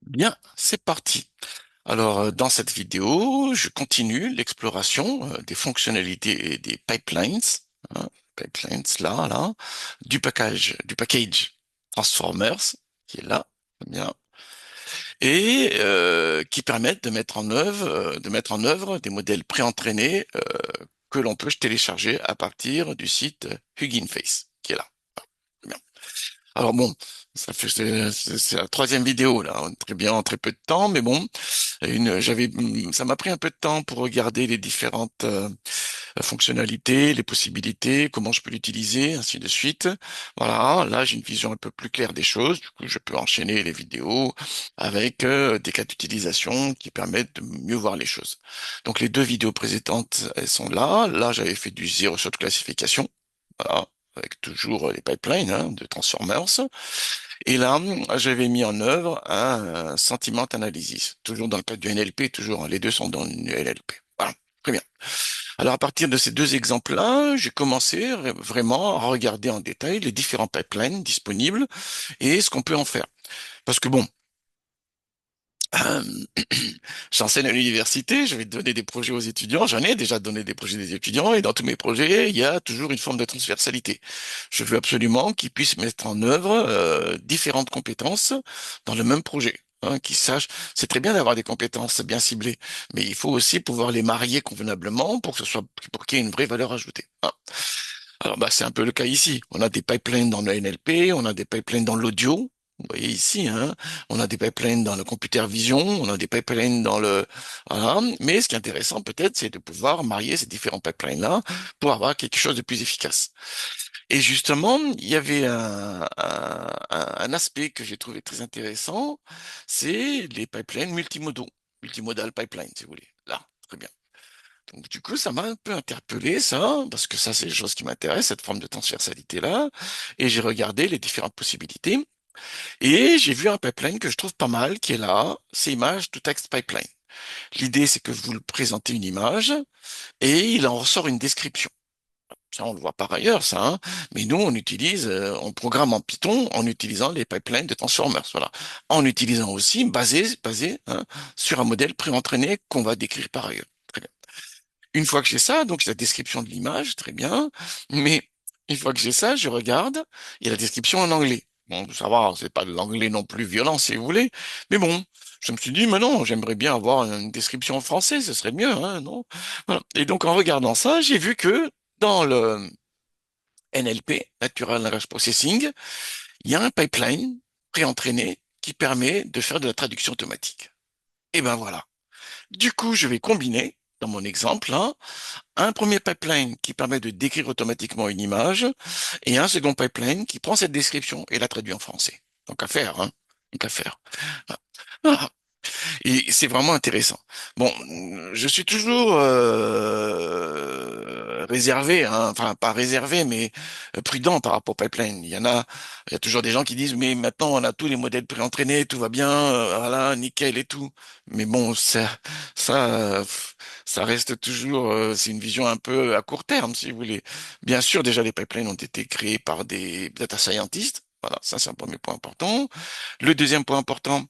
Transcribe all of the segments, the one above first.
Bien, c'est parti. Alors, dans cette vidéo, je continue l'exploration des fonctionnalités et des pipelines, hein, pipelines là, du package Transformers, qui est là, bien, et qui permettent de mettre en œuvre des modèles préentraînés que l'on peut télécharger à partir du site Hugging Face, qui est là. Bien. Alors bon, c'est la troisième vidéo là, très bien, en très peu de temps, mais bon, ça m'a pris un peu de temps pour regarder les différentes fonctionnalités, les possibilités, comment je peux l'utiliser, ainsi de suite. Voilà, là j'ai une vision un peu plus claire des choses. Du coup, je peux enchaîner les vidéos avec des cas d'utilisation qui permettent de mieux voir les choses. Donc les deux vidéos précédentes, elles sont là. Là, j'avais fait du zero shot classification. Voilà. Avec toujours les pipelines de Transformers. Et là, j'avais mis en œuvre un sentiment analysis, toujours dans le cadre du NLP, toujours, les deux sont dans le NLP. Voilà, très bien. Alors à partir de ces deux exemples-là, j'ai commencé vraiment à regarder en détail les différents pipelines disponibles et ce qu'on peut en faire. Parce que bon, euh, j'enseigne à l'université, je vais donner des projets aux étudiants, j'en ai déjà donné des projets des étudiants, et dans tous mes projets, il y a toujours une forme de transversalité. Je veux absolument qu'ils puissent mettre en œuvre différentes compétences dans le même projet. Qu'ils sachent, c'est très bien d'avoir des compétences bien ciblées, mais il faut aussi pouvoir les marier convenablement pour qu'il y ait une vraie valeur ajoutée. Alors, bah, c'est un peu le cas ici. On a des pipelines dans le NLP, on a des pipelines dans l'audio. Vous voyez ici, on a des pipelines dans le computer vision, on a des pipelines dans le, voilà. Mais ce qui est intéressant peut-être, c'est de pouvoir marier ces différents pipelines-là pour avoir quelque chose de plus efficace. Et justement, il y avait un aspect que j'ai trouvé très intéressant, c'est les pipelines multimodaux, multimodal pipeline, si vous voulez. Là, très bien. Donc, du coup, ça m'a un peu interpellé, ça, parce que ça, c'est les choses qui m'intéressent, cette forme de transversalité-là. Et j'ai regardé les différentes possibilités. Et j'ai vu un pipeline que je trouve pas mal, qui est là, c'est Image to Text Pipeline. L'idée, c'est que vous le présentez une image et il en ressort une description. Ça, on le voit par ailleurs, ça, mais nous, on programme en Python en utilisant les pipelines de Transformers, voilà. En utilisant aussi, basé sur un modèle préentraîné qu'on va décrire par ailleurs. Très bien. Une fois que j'ai ça, donc la description de l'image, très bien. Mais une fois que j'ai ça, je regarde, il y a la description en anglais. Bon, ça va, c'est pas de l'anglais non plus violent, si vous voulez. Mais bon, je me suis dit, mais non, j'aimerais bien avoir une description en français, ce serait mieux, non? Voilà. Et donc, en regardant ça, j'ai vu que dans le NLP, Natural Language Processing, il y a un pipeline pré-entraîné qui permet de faire de la traduction automatique. Et ben voilà. Du coup, je vais combiner, dans mon exemple, un premier pipeline qui permet de décrire automatiquement une image et un second pipeline qui prend cette description et la traduit en français. Donc à faire, Donc à faire. Ah. Et c'est vraiment intéressant. Bon, je suis toujours réservé, enfin pas réservé, mais prudent par rapport au pipeline. Il y a toujours des gens qui disent, mais maintenant on a tous les modèles préentraînés, tout va bien, voilà, nickel et tout. Mais bon, ça, ça reste toujours, c'est une vision un peu à court terme, si vous voulez. Bien sûr, déjà les pipelines ont été créés par des data scientists. Voilà, ça c'est un premier point important. Le deuxième point important,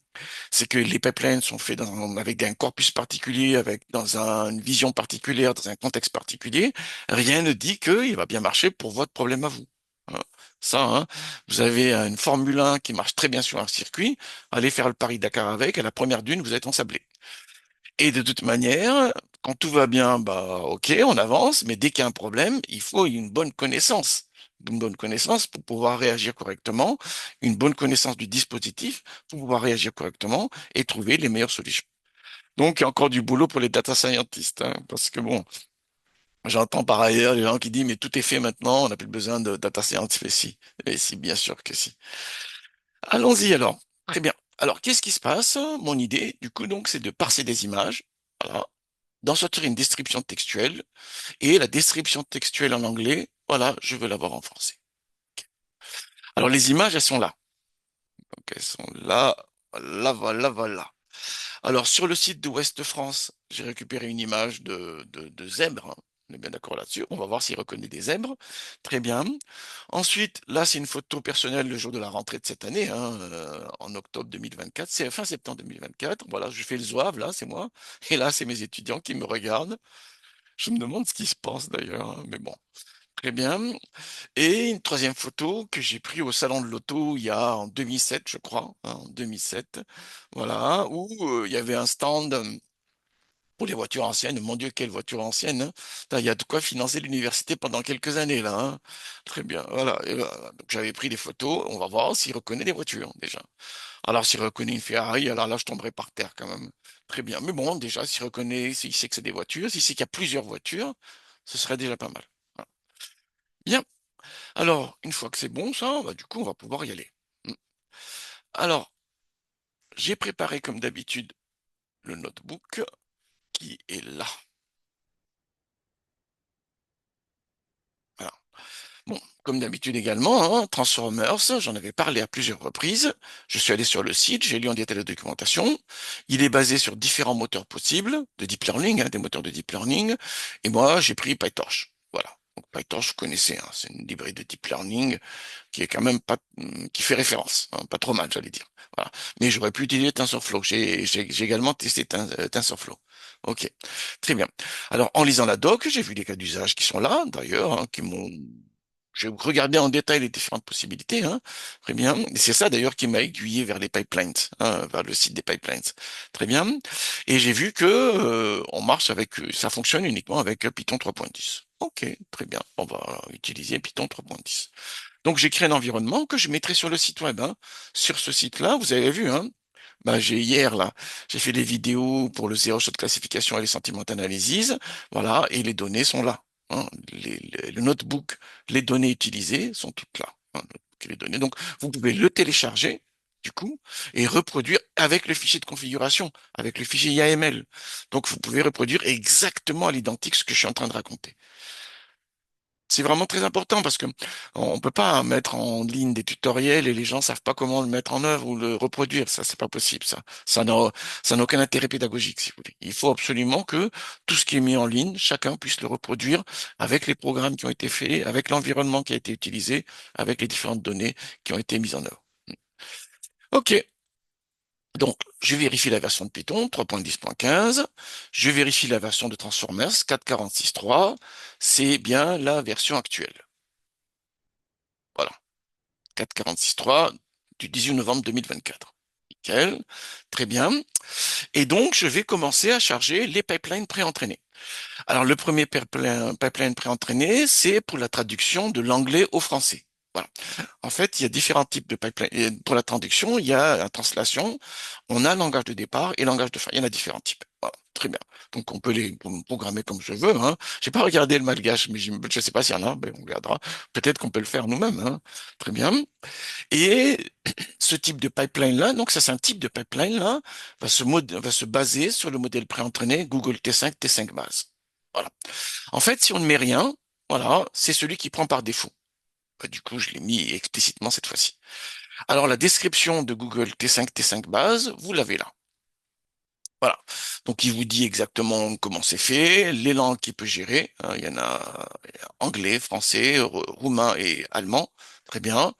c'est que les pipelines sont faits avec un corpus particulier, une vision particulière, dans un contexte particulier. Rien ne dit qu'il va bien marcher pour votre problème à vous. Hein. Ça, vous avez une Formule 1 qui marche très bien sur un circuit, allez faire le Paris-Dakar avec, à la première dune, vous êtes ensablé. Et de toute manière, quand tout va bien, bah ok, on avance, mais dès qu'il y a un problème, il faut une bonne connaissance. Une bonne connaissance pour pouvoir réagir correctement, une bonne connaissance du dispositif pour pouvoir réagir correctement et trouver les meilleures solutions. Donc, il y a encore du boulot pour les data scientists, parce que bon, j'entends par ailleurs les gens qui disent, mais tout est fait maintenant, on n'a plus besoin de data scientists. Mais si, bien sûr que si. Allons-y alors. Très bien. Alors, qu'est-ce qui se passe? Mon idée, du coup, donc, c'est de parser des images. Voilà, d'en sortir une description textuelle, et la description textuelle en anglais, voilà, je veux l'avoir en français. Alors les images, elles sont là. Donc elles sont là, voilà, voilà, voilà. Alors sur le site de Ouest France, j'ai récupéré une image de zèbre. On est bien d'accord là-dessus. On va voir s'il reconnaît des zèbres. Très bien. Ensuite, là, c'est une photo personnelle le jour de la rentrée de cette année, hein, en octobre 2024. C'est fin septembre 2024. Voilà, je fais le zouave, là, c'est moi. Et là, c'est mes étudiants qui me regardent. Je me demande ce qui se passe d'ailleurs, hein, mais bon. Très bien. Et une troisième photo que j'ai prise au salon de l'auto il y a en 2007, je crois, hein, en 2007. Voilà, où il y avait un stand pour les voitures anciennes. Mon Dieu, quelle voiture ancienne, hein. Putain, il y a de quoi financer l'université pendant quelques années là, hein. Très bien. Voilà. Et voilà. Donc j'avais pris des photos. On va voir s'il reconnaît les voitures déjà. Alors s'il reconnaît une Ferrari, alors là je tomberai par terre quand même. Très bien. Mais bon, déjà s'il reconnaît, s'il sait que c'est des voitures, s'il sait qu'il y a plusieurs voitures, ce serait déjà pas mal. Voilà. Bien. Alors une fois que c'est bon ça, bah, du coup on va pouvoir y aller. Hmm. Alors j'ai préparé comme d'habitude le notebook qui est là. Voilà. Bon, comme d'habitude également, hein, Transformers, j'en avais parlé à plusieurs reprises. Je suis allé sur le site, j'ai lu en détail la documentation. Il est basé sur différents moteurs possibles de deep learning, hein, des moteurs de deep learning. Et moi, j'ai pris PyTorch. Voilà. Donc, PyTorch, vous connaissez, hein, c'est une librairie de deep learning qui est quand même pas, qui fait référence, hein, pas trop mal, j'allais dire. Voilà. Mais j'aurais pu utiliser TensorFlow. J'ai également testé TensorFlow. Ok. Très bien. Alors, en lisant la doc, j'ai vu des cas d'usage qui sont là, d'ailleurs, hein, qui m'ont j'ai regardé en détail les différentes possibilités, hein. Très bien. Et c'est ça d'ailleurs qui m'a aiguillé vers les pipelines, hein, vers le site des pipelines. Très bien. Et j'ai vu que on marche avec, ça fonctionne uniquement avec Python 3.10. Ok, très bien. On va utiliser Python 3.10. Donc j'ai créé un environnement que je mettrai sur le site web, hein. Sur ce site-là, vous avez vu, hein. Ben, j'ai hier là, j'ai fait des vidéos pour le zero shot classification et les sentiment analysis, voilà, et les données sont là, hein. Le notebook, les données utilisées sont toutes là, hein, les données. Donc, vous pouvez le télécharger du coup et reproduire avec le fichier de configuration, avec le fichier YAML. Donc, vous pouvez reproduire exactement à l'identique ce que je suis en train de raconter. C'est vraiment très important parce que on peut pas mettre en ligne des tutoriels et les gens savent pas comment le mettre en œuvre ou le reproduire. Ça, c'est pas possible, ça. Ça n'a aucun intérêt pédagogique, si vous voulez. Il faut absolument que tout ce qui est mis en ligne, chacun puisse le reproduire avec les programmes qui ont été faits, avec l'environnement qui a été utilisé, avec les différentes données qui ont été mises en œuvre. OK. Donc, je vérifie la version de Python 3.10.15. Je vérifie la version de Transformers 4.46.3. C'est bien la version actuelle. Voilà. 4.46.3 du 18 novembre 2024. Nickel. Très bien. Et donc, je vais commencer à charger les pipelines pré-entraînés. Alors, le premier pipeline pré-entraîné, c'est pour la traduction de l'anglais au français. Voilà. En fait, il y a différents types de pipelines. Pour la traduction, il y a la translation, on a langage de départ et langage de fin. Il y en a différents types. Voilà. Très bien. Donc, on peut les programmer comme je veux, hein. J'ai pas regardé le malgache, mais je ne sais pas s'il y en a, mais on regardera. Peut-être qu'on peut le faire nous-mêmes, hein. Très bien. Et ce type de pipeline-là, donc ça c'est un type de pipeline-là, va se baser sur le modèle préentraîné Google T5, T5 base. Voilà. En fait, si on ne met rien, voilà, c'est celui qui prend par défaut. Bah, du coup, je l'ai mis explicitement cette fois-ci. Alors, la description de Google T5, T5 base, vous l'avez là. Voilà. Donc, il vous dit exactement comment c'est fait, les langues qu'il peut gérer, hein. Il y a anglais, français, roumain et allemand. Très bien.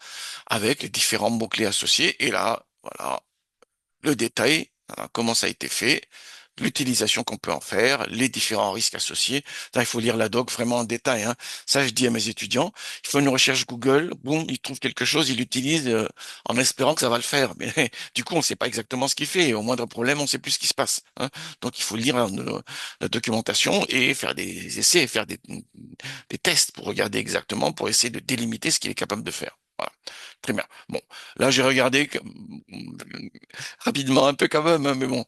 Avec les différents mots-clés associés. Et là, voilà, le détail, voilà, comment ça a été fait, l'utilisation qu'on peut en faire, les différents risques associés. Là, il faut lire la doc vraiment en détail, hein. Ça, je dis à mes étudiants, il faut une recherche Google, boum, ils trouvent quelque chose, ils l'utilisent en espérant que ça va le faire. Mais du coup, on ne sait pas exactement ce qu'il fait. Et au moindre problème, on ne sait plus ce qui se passe, hein. Donc, il faut lire la documentation et faire des essais, faire des tests pour regarder exactement, pour essayer de délimiter ce qu'il est capable de faire. Voilà. Très bien. Bon, là, j'ai regardé rapidement un peu quand même, hein, mais bon,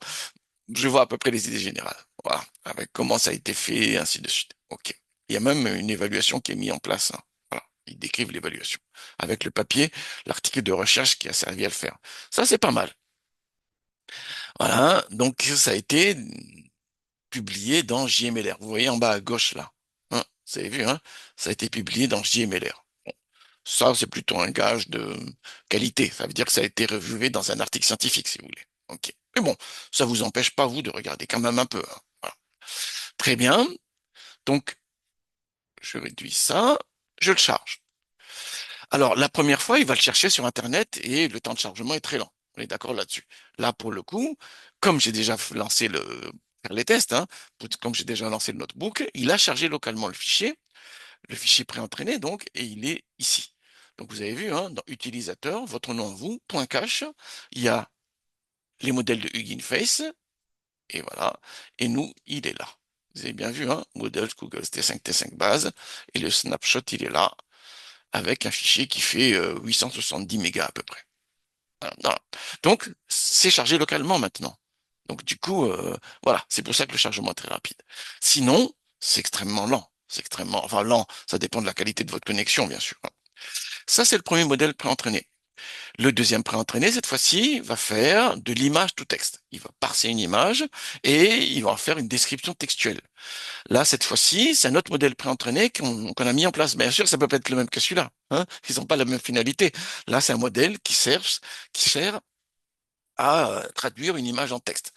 je vois à peu près les idées générales. Voilà, avec comment ça a été fait, et ainsi de suite. OK. Il y a même une évaluation qui est mise en place, hein. Voilà, ils décrivent l'évaluation. Avec le papier, l'article de recherche qui a servi à le faire. Ça, c'est pas mal. Voilà, donc ça a été publié dans JMLR. Vous voyez en bas à gauche là. Hein, vous avez vu, hein? Ça a été publié dans JMLR. Bon, ça, c'est plutôt un gage de qualité. Ça veut dire que ça a été revu dans un article scientifique, si vous voulez. OK. Mais bon, ça vous empêche pas, vous, de regarder quand même un peu, hein. Voilà. Très bien. Donc, je réduis ça, je le charge. Alors, la première fois, il va le chercher sur Internet et le temps de chargement est très lent. On est d'accord là-dessus. Là, pour le coup, comme j'ai déjà lancé faire les tests, hein, comme j'ai déjà lancé le notebook, il a chargé localement le fichier préentraîné donc, et il est ici. Donc, vous avez vu, hein, dans utilisateur, votre nom à vous, point cache, il y a les modèles de Hugging Face, et voilà. Et nous, il est là. Vous avez bien vu, hein, modèle Google T5, T5 base, et le snapshot, il est là, avec un fichier qui fait 870 mégas à peu près. Voilà. Voilà. Donc, c'est chargé localement maintenant. Donc, du coup, voilà, c'est pour ça que le chargement est très rapide. Sinon, c'est extrêmement lent. C'est extrêmement, enfin lent, ça dépend de la qualité de votre connexion, bien sûr. Ça, c'est le premier modèle préentraîné. Le deuxième préentraîné, cette fois-ci, va faire de l'image to texte. Il va parser une image et il va en faire une description textuelle. Là, cette fois-ci, c'est un autre modèle préentraîné qu'on a mis en place. Bien sûr, ça peut pas être le même que celui-là, hein. Ils n'ont pas la même finalité. Là, c'est un modèle qui sert à traduire une image en texte.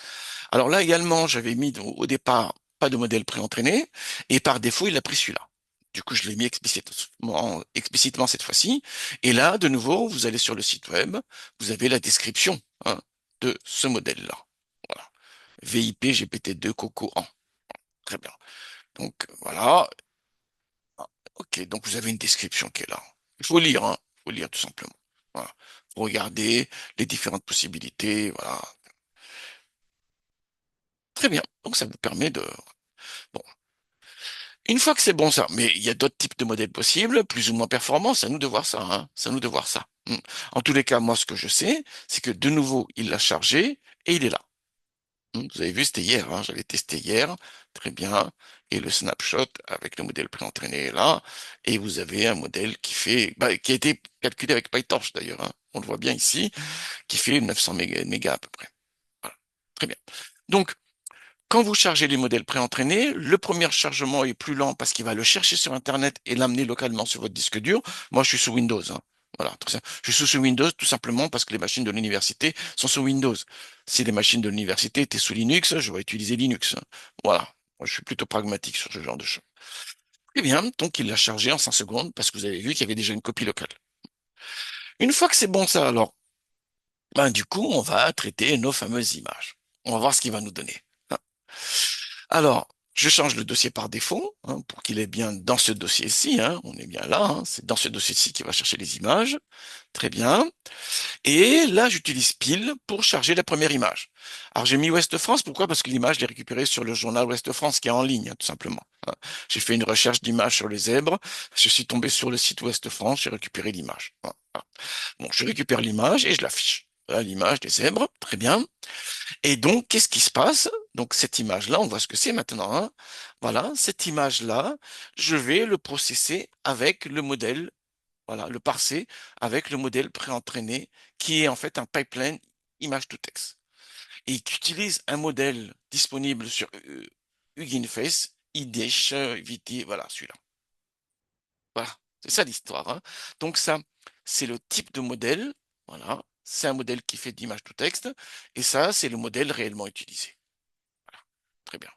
Alors là également, j'avais mis au départ pas de modèle préentraîné et par défaut, il a pris celui-là. Du coup, je l'ai mis explicitement cette fois-ci. Et là, de nouveau, vous allez sur le site web, vous avez la description, hein, de ce modèle-là. Voilà. VIP GPT-2 Coco en. Très bien. Donc voilà. Ah, ok, donc vous avez une description qui est là. Il faut lire, hein. Il faut lire tout simplement. Voilà. Faut regarder les différentes possibilités. Voilà. Très bien. Donc ça vous permet de. Bon. Une fois que c'est bon ça, mais il y a d'autres types de modèles possibles, plus ou moins performants, c'est à nous de voir ça, hein. C'est à nous de voir ça. En tous les cas, moi, ce que je sais, c'est que de nouveau, il l'a chargé et il est là. Vous avez vu, c'était hier, hein. J'avais testé hier. Très bien. Et le snapshot avec le modèle préentraîné est là. Et vous avez un modèle qui fait, bah, qui a été calculé avec PyTorch d'ailleurs, hein. On le voit bien ici, qui fait 900 mégas à peu près. Voilà. Très bien. Donc, quand vous chargez les modèles préentraînés, le premier chargement est plus lent parce qu'il va le chercher sur Internet et l'amener localement sur votre disque dur. Moi, je suis sous Windows, hein. Voilà, très simple. Je suis sous Windows tout simplement parce que les machines de l'université sont sous Windows. Si les machines de l'université étaient sous Linux, je vais utiliser Linux, hein. Voilà. Moi, je suis plutôt pragmatique sur ce genre de choses. Eh bien, donc il l'a chargé en 5 secondes parce que vous avez vu qu'il y avait déjà une copie locale. Une fois que c'est bon ça, alors, ben, du coup, on va traiter nos fameuses images. On va voir ce qu'il va nous donner, hein. Alors, je change le dossier par défaut, hein, pour qu'il est bien dans ce dossier-ci, hein. On est bien là, hein. C'est dans ce dossier-ci qu'il va chercher les images. Très bien. Et là, j'utilise Pile pour charger la première image. Alors, j'ai mis Ouest France. Pourquoi? Parce que l'image, je l'ai récupérée sur le journal Ouest France qui est en ligne, hein, tout simplement, hein. J'ai fait une recherche d'images sur les zèbres. Je suis tombé sur le site Ouest France. J'ai récupéré l'image. Voilà. Bon, je récupère l'image et je l'affiche. Voilà l'image des zèbres. Très bien. Et donc, qu'est-ce qui se passe? Donc, cette image-là, on voit ce que c'est maintenant, hein. Voilà, cette image-là, je vais le processer avec le modèle, voilà, le parser avec le modèle préentraîné, qui est en fait un pipeline image to text. Et qui utilise un modèle disponible sur Hugging Face, IDESH, VT, voilà, celui-là. Voilà, c'est ça l'histoire, hein. Donc, ça, c'est le type de modèle, voilà. C'est un modèle qui fait d'image to texte, et ça, c'est le modèle réellement utilisé. Très bien.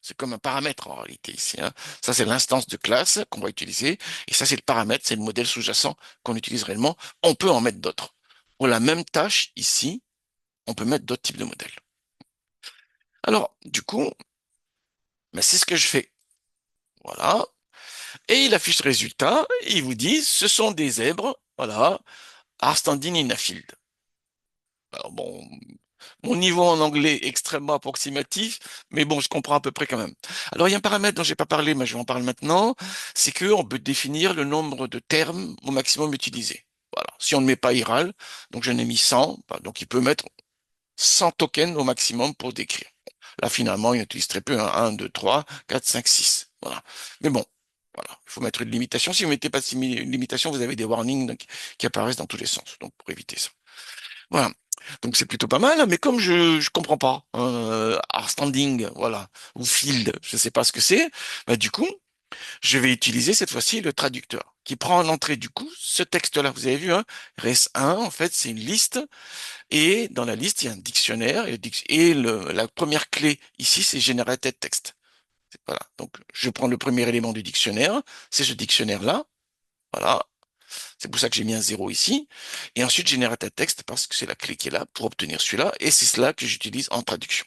C'est comme un paramètre en réalité ici, hein. Ça, c'est l'instance de classe qu'on va utiliser. Et ça, c'est le paramètre, c'est le modèle sous-jacent qu'on utilise réellement. On peut en mettre d'autres. Pour la même tâche ici, on peut mettre d'autres types de modèles. Alors, du coup, ben, c'est ce que je fais. Voilà. Et il affiche le résultat. Et il vous dit, ce sont des zèbres. Voilà. Are standing in a field. Alors bon, mon niveau en anglais est extrêmement approximatif, mais bon, je comprends à peu près quand même. Alors, il y a un paramètre dont j'ai pas parlé, mais je vais en parler maintenant, c'est qu'on peut définir le nombre de termes au maximum utilisé. Voilà. Si on ne met pas Iral, donc j'en ai mis 100, bah, donc il peut mettre 100 tokens au maximum pour décrire. Là, finalement, il utilise très peu, hein, 1, 2, 3, 4, 5, 6. Voilà. Mais bon, voilà. Il faut mettre une limitation. Si vous ne mettez pas de limitation, vous avez des warnings donc, qui apparaissent dans tous les sens. Donc, pour éviter ça. Voilà. Donc c'est plutôt pas mal, hein, mais comme je comprends pas, hein, art standing, voilà, ou field, je sais pas ce que c'est, bah du coup, je vais utiliser cette fois-ci le traducteur qui prend en entrée du coup ce texte-là. Vous avez vu, hein, res 1, en fait, c'est une liste et dans la liste, il y a un dictionnaire et, la première clé ici, c'est generated text. Voilà. Donc, je prends le premier élément du dictionnaire, c'est ce dictionnaire-là. Voilà. C'est pour ça que j'ai mis un zéro ici. Et ensuite, je génère un texte parce que c'est la clé qui est là pour obtenir celui-là. Et c'est cela que j'utilise en traduction.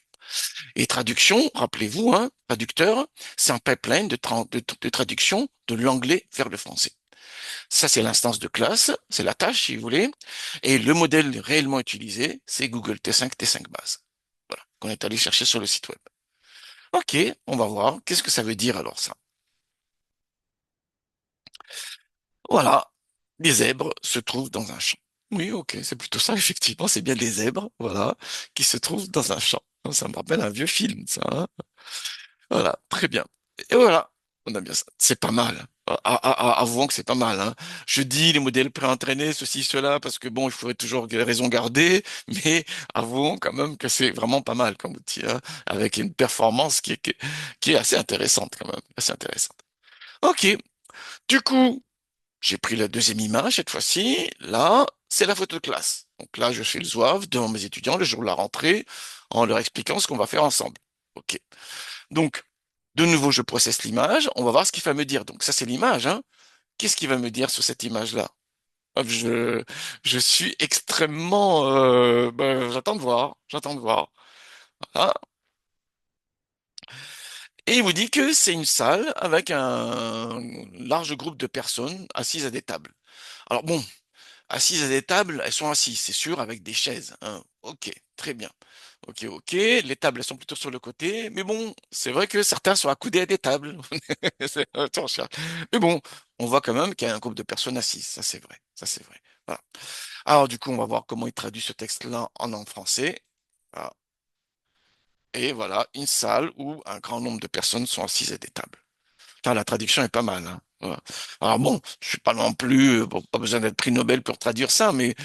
Et traduction, rappelez-vous, hein, traducteur, c'est un pipeline de traduction de l'anglais vers le français. Ça, c'est l'instance de classe, c'est la tâche, si vous voulez. Et le modèle réellement utilisé, c'est Google T5, T5 base. Voilà, qu'on est allé chercher sur le site web. Ok, on va voir. Qu'est-ce que ça veut dire alors ça? Voilà, des zèbres se trouvent dans un champ. Oui, ok, c'est plutôt ça, effectivement, c'est bien des zèbres, voilà, qui se trouvent dans un champ. Ça me rappelle un vieux film, ça, hein. Voilà, très bien. Et voilà, on a bien ça. C'est pas mal. Avouons que c'est pas mal, hein. Je dis les modèles préentraînés, ceci, cela, parce que bon, il faudrait toujours raison garder, mais avouons quand même que c'est vraiment pas mal comme outil, hein, avec une performance qui est assez intéressante quand même, assez intéressante. Ok, du coup, j'ai pris la deuxième image cette fois-ci. Là, c'est la photo de classe. Donc là, je fais le zouave devant mes étudiants le jour de la rentrée en leur expliquant ce qu'on va faire ensemble. Ok. Donc, de nouveau, je processe l'image. On va voir ce qu'il va me dire. Donc, ça, c'est l'image, hein. Qu'est-ce qu'il va me dire sur cette image-là? Hop, je suis extrêmement, j'attends de voir. J'attends de voir. Voilà. Et il vous dit que c'est une salle avec un large groupe de personnes assises à des tables. Alors bon, assises à des tables, elles sont assises, c'est sûr, avec des chaises, hein. Ok, très bien. Ok, ok. Les tables, elles sont plutôt sur le côté. Mais bon, c'est vrai que certains sont accoudés à des tables. Attends, Charles. Mais bon, on voit quand même qu'il y a un groupe de personnes assises. Ça, c'est vrai. Ça, c'est vrai. Voilà. Alors, du coup, on va voir comment il traduit ce texte-là en français. Voilà. Et voilà, une salle où un grand nombre de personnes sont assises à des tables. Putain, la traduction est pas mal, hein. Voilà. Alors bon, je suis pas non plus, bon, pas besoin d'être prix Nobel pour traduire ça, mais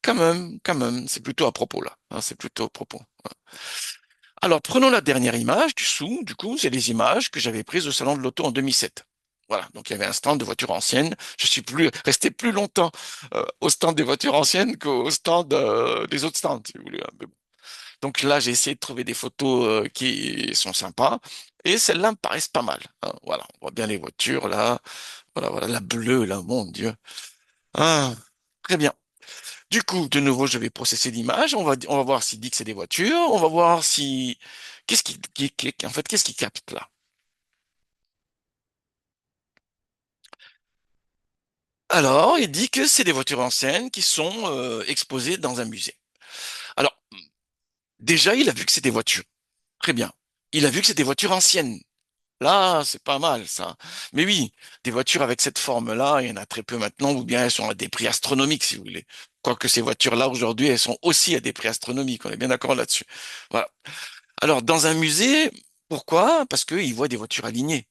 quand même, c'est plutôt à propos là, hein, c'est plutôt à propos. Voilà. Alors, prenons la dernière image du sous, du coup, c'est les images que j'avais prises au salon de l'auto en 2007. Voilà, donc il y avait un stand de voitures anciennes. Je suis plus resté plus longtemps au stand des voitures anciennes qu'au stand des autres stands, si vous voulez, hein. Mais bon. Donc là, j'ai essayé de trouver des photos qui sont sympas. Et celles-là me paraissent pas mal, hein. Voilà, on voit bien les voitures là. Voilà, voilà, la bleue là, mon Dieu. Ah, très bien. Du coup, de nouveau, je vais processer l'image. On va voir s'il dit que c'est des voitures. On va voir si qu'est-ce en fait, qu'est-ce qu'il capte là? Alors, il dit que c'est des voitures anciennes qui sont exposées dans un musée. Alors, déjà, il a vu que c'est des voitures. Très bien. Il a vu que c'est des voitures anciennes. Là, c'est pas mal, ça. Mais oui, des voitures avec cette forme-là, il y en a très peu maintenant, ou bien elles sont à des prix astronomiques, si vous voulez. Quoique ces voitures-là, aujourd'hui, elles sont aussi à des prix astronomiques. On est bien d'accord là-dessus. Voilà. Alors, dans un musée, pourquoi? Parce qu'ils voient des voitures alignées.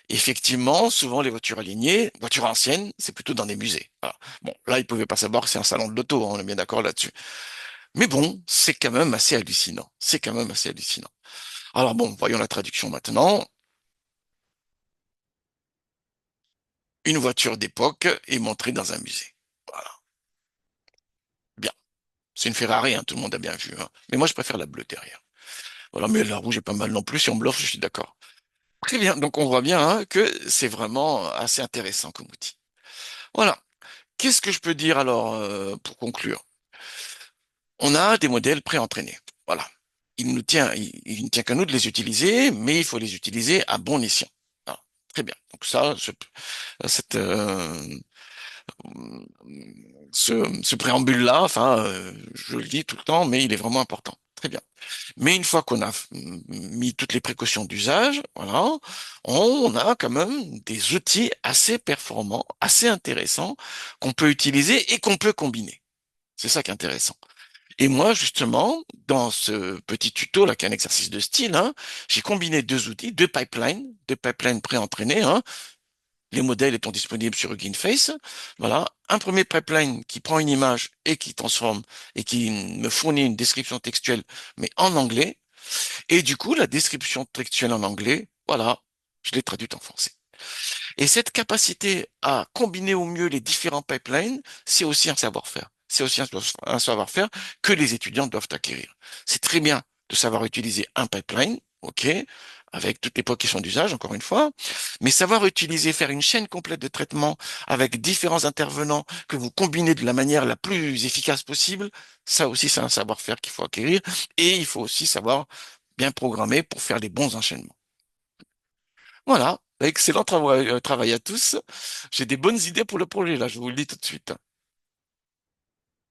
Effectivement, souvent, les voitures alignées, voitures anciennes, c'est plutôt dans des musées. Voilà. Bon, là, ils pouvaient pas savoir que c'est un salon de l'auto, hein, on est bien d'accord là-dessus. Mais bon, c'est quand même assez hallucinant. C'est quand même assez hallucinant. Alors bon, voyons la traduction maintenant. Une voiture d'époque est montrée dans un musée. Voilà, bien. C'est une Ferrari, hein, tout le monde a bien vu, hein. Mais moi, je préfère la bleue derrière. Voilà, mais la rouge est pas mal non plus. Si on bluffe, je suis d'accord. Très bien. Donc, on voit bien, hein, que c'est vraiment assez intéressant comme outil. Voilà. Qu'est-ce que je peux dire alors pour conclure? On a des modèles préentraînés. Voilà. Il ne tient qu'à nous de les utiliser, mais il faut les utiliser à bon escient. Voilà. Très bien. Donc ça, cette, ce préambule-là, enfin, je le dis tout le temps, mais il est vraiment important. Très bien. Mais une fois qu'on a mis toutes les précautions d'usage, voilà, on a quand même des outils assez performants, assez intéressants, qu'on peut utiliser et qu'on peut combiner. C'est ça qui est intéressant. Et moi, justement, dans ce petit tuto là, qui est un exercice de style, hein, j'ai combiné deux outils, deux pipelines pré-entraînés, hein, les modèles étant disponibles sur Hugging Face. Voilà, un premier pipeline qui prend une image et qui transforme et qui me fournit une description textuelle, mais en anglais. Et du coup, la description textuelle en anglais, voilà, je l'ai traduite en français. Et cette capacité à combiner au mieux les différents pipelines, c'est aussi un savoir-faire. C'est aussi un savoir-faire que les étudiants doivent acquérir. C'est très bien de savoir utiliser un pipeline, ok, avec toutes les questions d'usage, encore une fois, mais savoir utiliser, faire une chaîne complète de traitement avec différents intervenants que vous combinez de la manière la plus efficace possible, ça aussi, c'est un savoir-faire qu'il faut acquérir, et il faut aussi savoir bien programmer pour faire les bons enchaînements. Voilà, excellent travail à tous. J'ai des bonnes idées pour le projet, là, je vous le dis tout de suite.